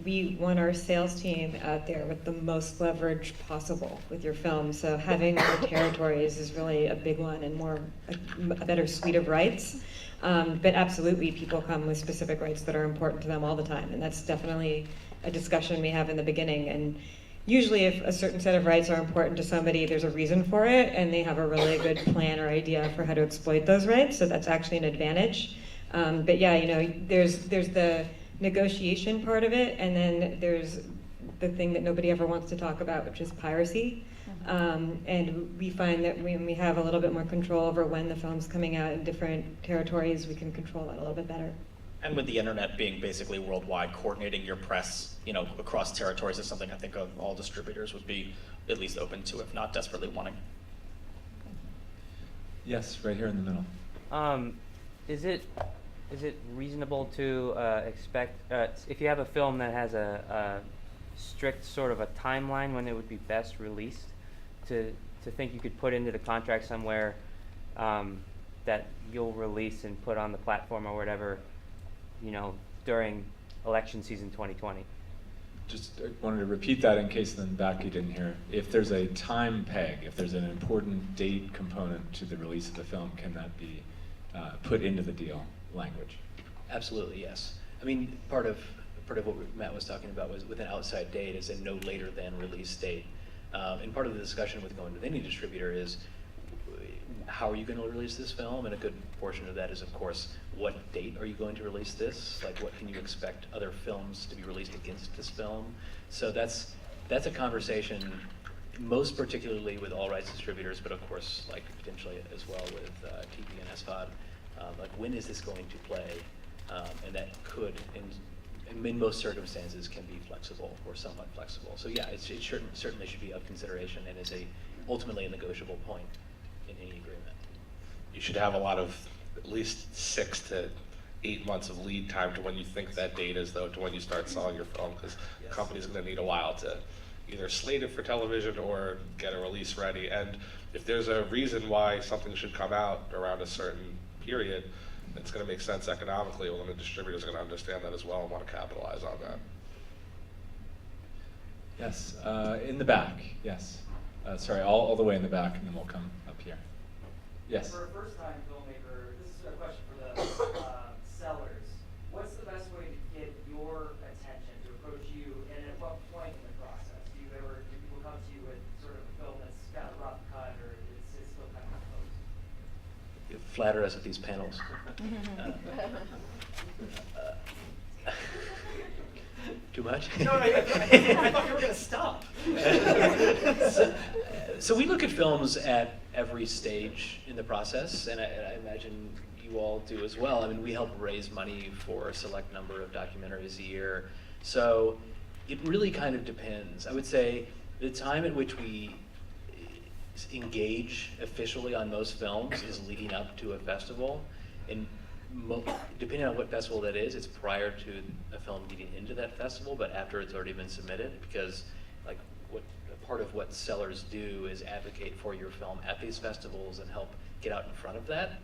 we want our sales team out there with the most leverage possible with your film. So having more territories is really a big one, and a better suite of rights. But absolutely, people come with specific rights that are important to them all the time, and that's definitely a discussion we have in the beginning. And usually if a certain set of rights are important to somebody, there's a reason for it, and they have a really good plan or idea for how to exploit those rights, so that's actually an advantage. But yeah, there's the negotiation part of it, and then there's the thing that nobody ever wants to talk about, which is piracy. And we find that when we have a little bit more control over when the film's coming out in different territories, we can control that a little bit better. And with the internet being basically worldwide, coordinating your press, across territories is something I think all distributors would be at least open to, if not desperately wanting. Yes, right here in the middle. Is it reasonable to expect, if you have a film that has a strict sort of a timeline when it would be best released, to think you could put into the contract somewhere that you'll release and put on the platform or whatever, during election season 2020? Just wanted to repeat that in case in the back you didn't hear. If there's a time peg, if there's an important date component to the release of the film, can that be put into the deal language? Absolutely, yes. I mean, part of what Matt was talking about was with an outside date is a no later than release date. And part of the discussion with going to any distributor is, how are you going to release this film? And a good portion of that is, of course, what date are you going to release this? Like, what can you expect other films to be released against this film? So that's a conversation, most particularly with all rights distributors, but of course, like potentially as well with TV and SVOD. Like, when is this going to play? And that could, in most circumstances, can be flexible or somewhat flexible. So yeah, it certainly should be of consideration and is ultimately a negotiable point in any agreement. You should have a lot of, at least 6 to 8 months of lead time to when you think that date is, though, to when you start selling your film, because the company's going to need a while to either slate it for television or get a release ready. And if there's a reason why something should come out around a certain period, it's going to make sense economically, well, then the distributor's going to understand that as well and want to capitalize on that. Yes, in the back, yes. Sorry, all the way in the back, and then we'll come up here. Yes? For a first-time filmmaker, this is a question for the sellers. What's the best way to get your attention, to approach you, and at what point in the process? Do people come to you with sort of a film that's got a rough cut, or is it still kind of close? You flatter us at these panels. Too much? No, I thought you were going to stop. So we look at films at every stage in the process, and I imagine you all do as well. I mean, we help raise money for a select number of documentaries a year. So it really kind of depends. I would say the time at which we engage officially on most films is leading up to a festival. And depending on what festival that is, it's prior to a film getting into that festival, but after it's already been submitted, because like part of what sellers do is advocate for your film at these festivals and help get out in front of that.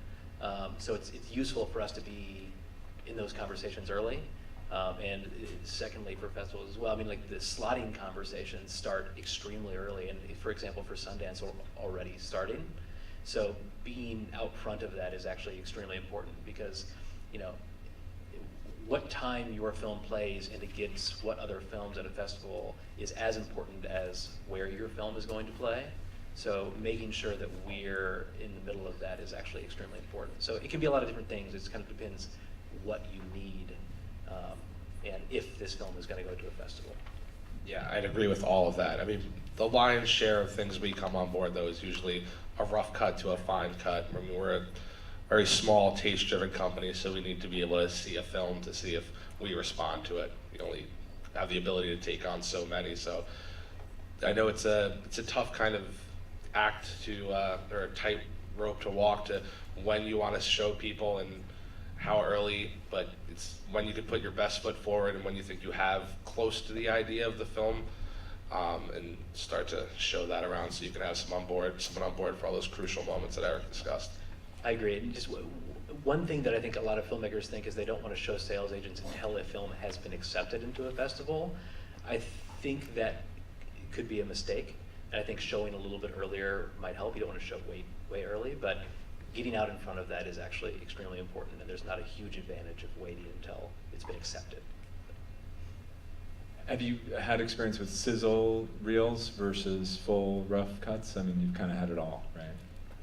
So it's useful for us to be in those conversations early. And secondly, for festivals as well, I mean, like the slotting conversations start extremely early, and for example, for Sundance, we're already starting. So being out front of that is actually extremely important, because, you know, what time your film plays and against what other films at a festival is as important as where your film is going to play. So making sure that we're in the middle of that is actually extremely important. So it can be a lot of different things. It kind of depends what you need and if this film is going to go to a festival. Yeah, I'd agree with all of that. I mean, the lion's share of things we come on board, though, is usually a rough cut to a fine cut. I mean, we're a very small, taste-driven company, so we need to be able to see a film to see if we respond to it. We only have the ability to take on so many, so I know it's a tough kind of act to, or a tight rope to walk to when you want to show people and how early, but it's when you can put your best foot forward and when you think you have close to the idea of the film, and start to show that around so you can have someone on board for all those crucial moments that Eric discussed. I agree. And just one thing that I think a lot of filmmakers think is they don't want to show sales agents until a film has been accepted into a festival. I think that could be a mistake, and I think showing a little bit earlier might help. You don't want to show way early, but getting out in front of that is actually extremely important, and there's not a huge advantage of waiting until it's been accepted. Have you had experience with sizzle reels versus full rough cuts? I mean, you've kind of had it all, right?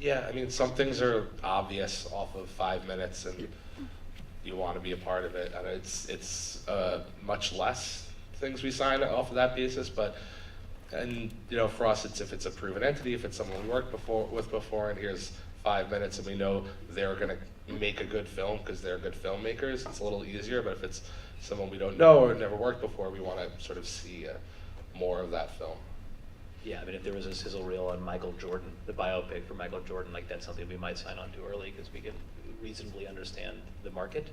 Yeah, I mean, some things are obvious off of 5 minutes, and you want to be a part of it. And it's much less things we sign off of that basis, but and you know, for us, it's if it's a proven entity, if it's someone we worked with before, and here's 5 minutes, and we know they're going to make a good film because they're good filmmakers, it's a little easier. But if it's someone we don't know or never worked before, we want to sort of see more of that film. Yeah, I mean, if there was a sizzle reel on Michael Jordan, the biopic for Michael Jordan, like that's something we might sign on to early because we can reasonably understand the market.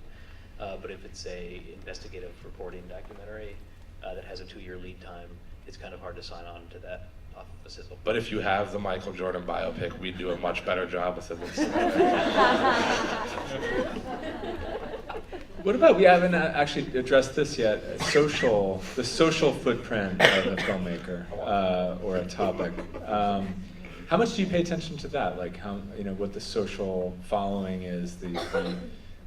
But if it's a investigative reporting documentary that has a 2-year lead time, it's kind of hard to sign on to that off of a sizzle. But if you have the Michael Jordan biopic, we'd do a much better job with it. What about, we haven't actually addressed this yet, the social footprint of a filmmaker or a topic. How much do you pay attention to that? Like how, you know, what the social following is, the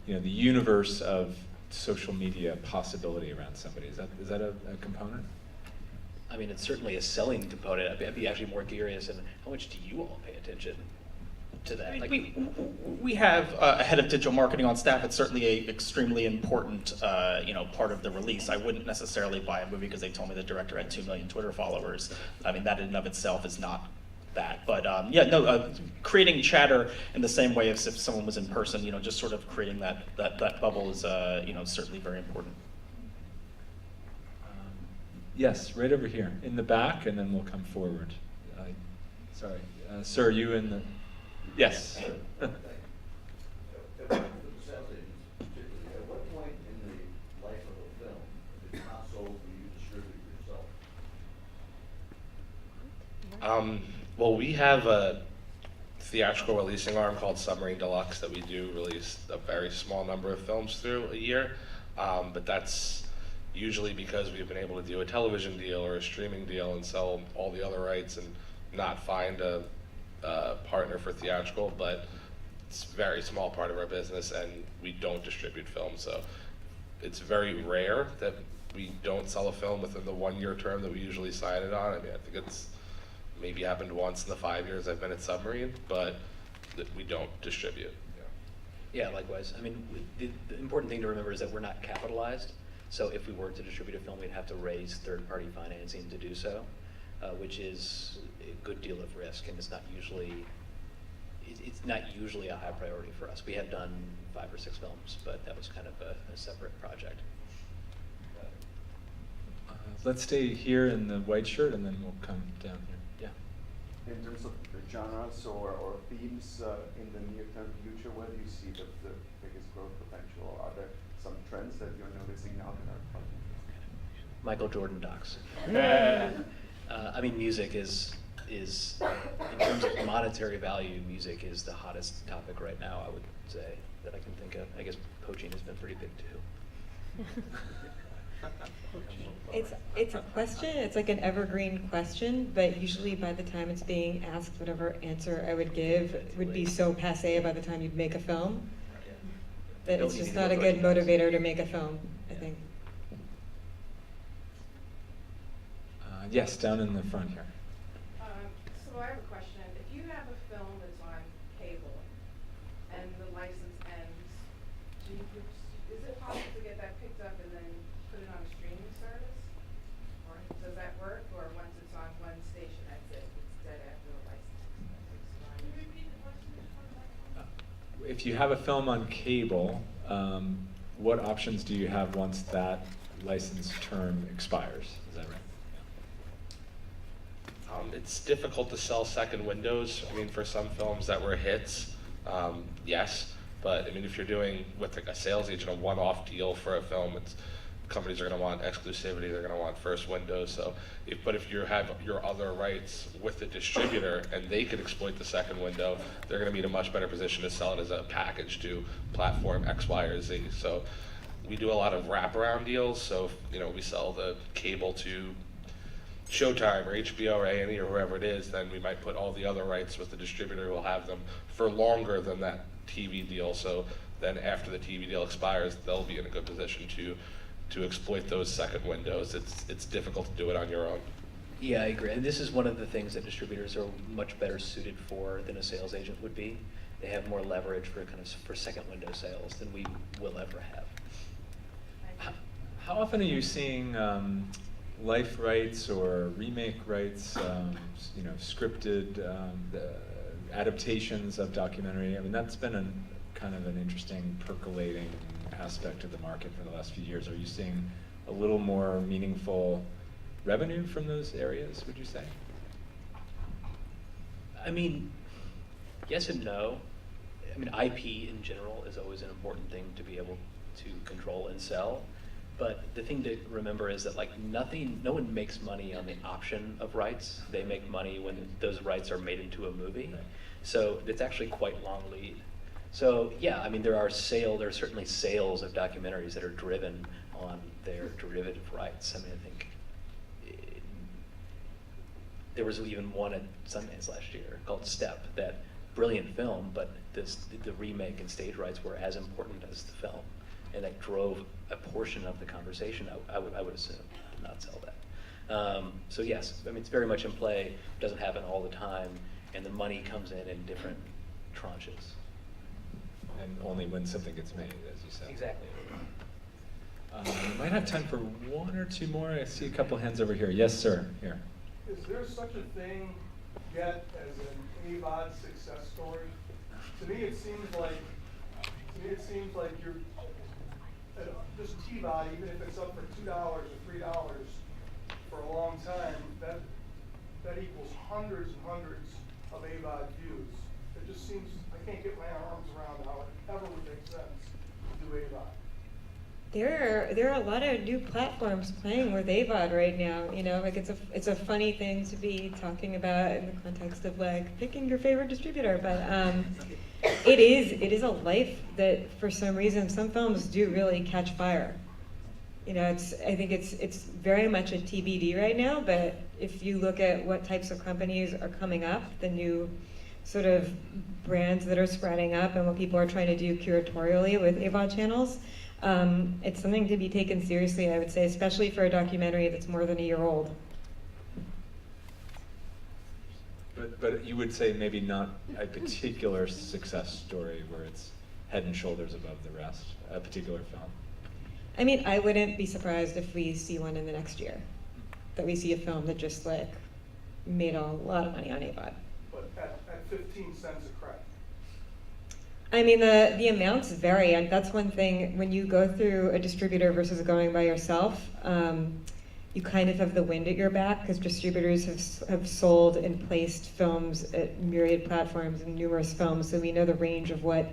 universe of social media possibility around somebody. Is that a component? I mean, it's certainly a selling component. I'd be actually more curious in how much do you all pay attention to that? I mean, we have a head of digital marketing on staff. It's certainly a extremely important part of the release. I wouldn't necessarily buy a movie because they told me the director had 2 million Twitter followers. I mean, that in and of itself is not that. But creating chatter in the same way as if someone was in person, just sort of creating that bubble is certainly very important. Yes, right over here, in the back, and then we'll come forward. Sorry, sir, you in the, yes. At what point in the life of a film, if it's not sold, do you distribute it yourself? Well, we have theatrical releasing arm called Submarine Deluxe that we do release a very small number of films through a year, but that's usually because we've been able to do a television deal or a streaming deal and sell all the other rights and not find a partner for theatrical, but it's a very small part of our business and we don't distribute films, so it's very rare that we don't sell a film within the 1 year term that we usually sign it on. I mean, I think it's maybe happened once in the 5 years I've been at Submarine, but we don't distribute. Yeah, likewise. I mean, the important thing to remember is that we're not capitalized. So if we were to distribute a film, we'd have to raise third-party financing to do so, which is a good deal of risk, and it's not usually a high priority for us. We have done 5 or 6 films, but that was kind of a separate project. Let's stay here in the white shirt, and then we'll come down here. Yeah. In terms of genres or themes in the near-term future, where do you see the biggest growth potential? Are there some trends that you're noticing now that are quite interesting? Michael Jordan docs. I mean, music is in terms of monetary value, music is the hottest topic right now, I would say, that I can think of. I guess poaching has been pretty big too. It's a question, it's like an evergreen question, but usually by the time it's being asked, whatever answer I would give would be so passé by the time you'd make a film, that it's just not a good motivator to make a film, I think. Yes, down in the front here. So I have a question. If you have a film that's on cable and the license ends, is it possible to get that picked up and then put it on a streaming service? Or does that work? Or once it's on one station, that's it? It's dead after the license expires? Can you repeat the question? If you have a film on cable, what options do you have once that license term expires? Is that right? It's difficult to sell second windows. I mean, for some films that were hits, yes. But I mean, if you're doing with like a sales agent a one-off deal for a film, companies are going to want exclusivity. They're going to want first windows. So, if you have your other rights with the distributor and they could exploit the second window, they're going to be in a much better position to sell it as a package to platform X, Y, or Z. So, we do a lot of wraparound deals. So, we sell the cable to Showtime or HBO or A&E or whoever it is, then we might put all the other rights with the distributor who will have them for longer than that TV deal. So then after the TV deal expires, they'll be in a good position to exploit those second windows. It's difficult to do it on your own. Yeah, I agree. And this is one of the things that distributors are much better suited for than a sales agent would be. They have more leverage for second window sales than we will ever have. How often are you seeing life rights or remake rights, scripted adaptations of documentary? I mean, that's been kind of an interesting percolating aspect of the market for the last few years. Are you seeing a little more meaningful revenue from those areas, would you say? I mean, yes and no. I mean, IP in general is always an important thing to be able to control and sell. But the thing to remember is that no one makes money on the option of rights. They make money when those rights are made into a movie. So it's actually quite long lead. So yeah, I mean, there are certainly sales of documentaries that are driven on their derivative rights. I mean, I think there was even one at Sundance last year called Step, that brilliant film, but the remake and stage rights were as important as the film. And that drove a portion of the conversation, I would assume, to not sell that. So yes, I mean, it's very much in play. It doesn't happen all the time, and the money comes in different tranches. And only when something gets made, as you said. Exactly. We might have time for one or two more. I see a couple hands over here. Yes, sir. Here. Is there such a thing yet as an AVOD success story? To me, it seems like you're just TVOD, even if it's up for $2 or $3 for a long time, that equals hundreds and hundreds of AVOD views. It just seems, I can't get my arms around how it ever would make sense to do AVOD. There are a lot of new platforms playing with AVOD right now. You know, like it's a funny thing to be talking about in the context of like picking your favorite distributor, but it is a life that for some reason some films do really catch fire. You know, I think it's very much a TBD right now. But if you look at what types of companies are coming up, the new sort of brands that are spreading up, and what people are trying to do curatorially with AVOD channels. It's something to be taken seriously, I would say, especially for a documentary that's more than a year old. But you would say maybe not a particular success story where it's head and shoulders above the rest, a particular film. I mean, I wouldn't be surprised if we see one in the next year, that we see a film that just like made a lot of money on AVOD. But at 15 cents a credit. I mean, the amounts vary, and that's one thing, when you go through a distributor versus going by yourself, you kind of have the wind at your back, because distributors have sold and placed films at myriad platforms and numerous films, so we know the range of what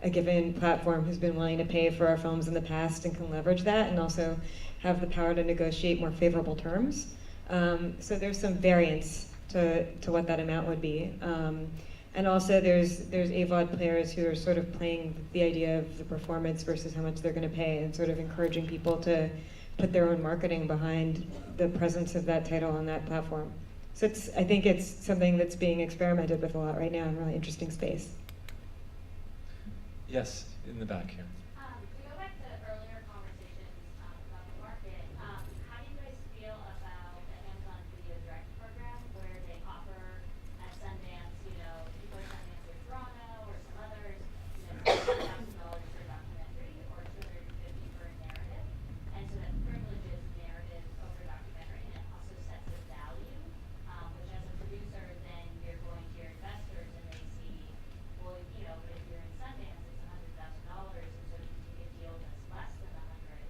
a given platform has been willing to pay for our films in the past and can leverage that, and also have the power to negotiate more favorable terms. So there's some variance to what that amount would be. And also there's AVOD players who are sort of playing the idea of the performance versus how much they're going to pay, and sort of encouraging people to put their own marketing behind the presence of that title on that platform. So I think it's something that's being experimented with a lot right now in a really interesting space. Yes, in the back here. To go back to earlier conversations about the market, how do you guys feel about the Amazon Video Direct program, where they offer at Sundance, you know, people at Sundance or Toronto or some others, you know, $1,000 for a documentary or $250 for a narrative, and so that privileges narrative over documentary, and it also sets a value, which as a producer, then you're going to your investors and they see, well, you know, if you're in Sundance, it's $100,000, and so if you take a deal that's less than 100,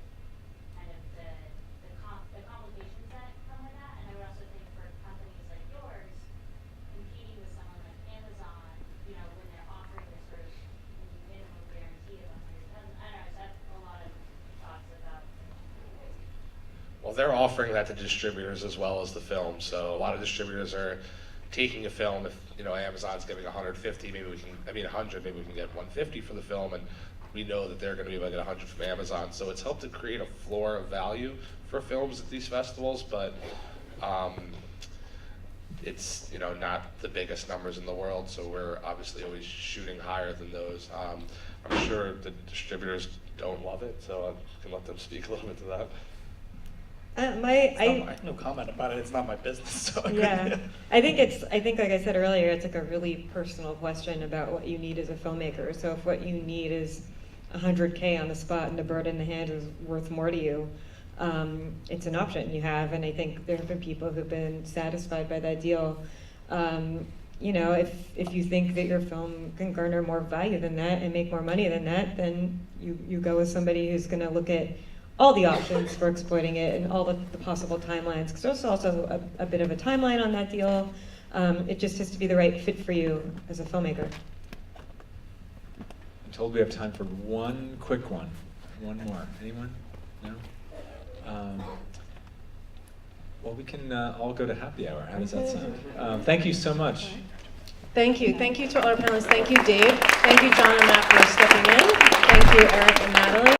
kind of the complications that come with that. And I would also think for companies like yours, competing with someone like Amazon, you know, when they're offering this sort of minimum guarantee of 100,000, I don't know, I just have a lot of thoughts about. Well, they're offering that to distributors as well as the film. So a lot of distributors are taking a film. If you know Amazon's giving 150, maybe we can. I mean 100, maybe we can get 150 for the film, and we know that they're going to be able to get 100 from Amazon. So it's helped to create a floor of value for films at these festivals, but it's not the biggest numbers in the world. So we're obviously always shooting higher than those. I'm sure the distributors don't love it, so I can let them speak a little bit to that. I have no comment about it. It's not my business. So Yeah, I think like I said earlier, it's like a really personal question about what you need as a filmmaker. So if what you need is $100K on the spot and a bird in the hand is worth more to you, it's an option you have. And I think there have been people who've been satisfied by that deal. You know, if you think that your film can garner more value than that and make more money than that, then you go with somebody who's going to look at all the options for exploiting it and all the possible timelines, because there's also a bit of a timeline on that deal. It just has to be the right fit for you as a filmmaker. I'm told we have time for one quick one. One more. Anyone? No? Well, we can all go to happy hour. How does that sound? Thank you so much. Thank you. Thank you to all our panelists. Thank you, Dave. Thank you, John and Matt, for stepping in. Thank you, Eric and Natalie.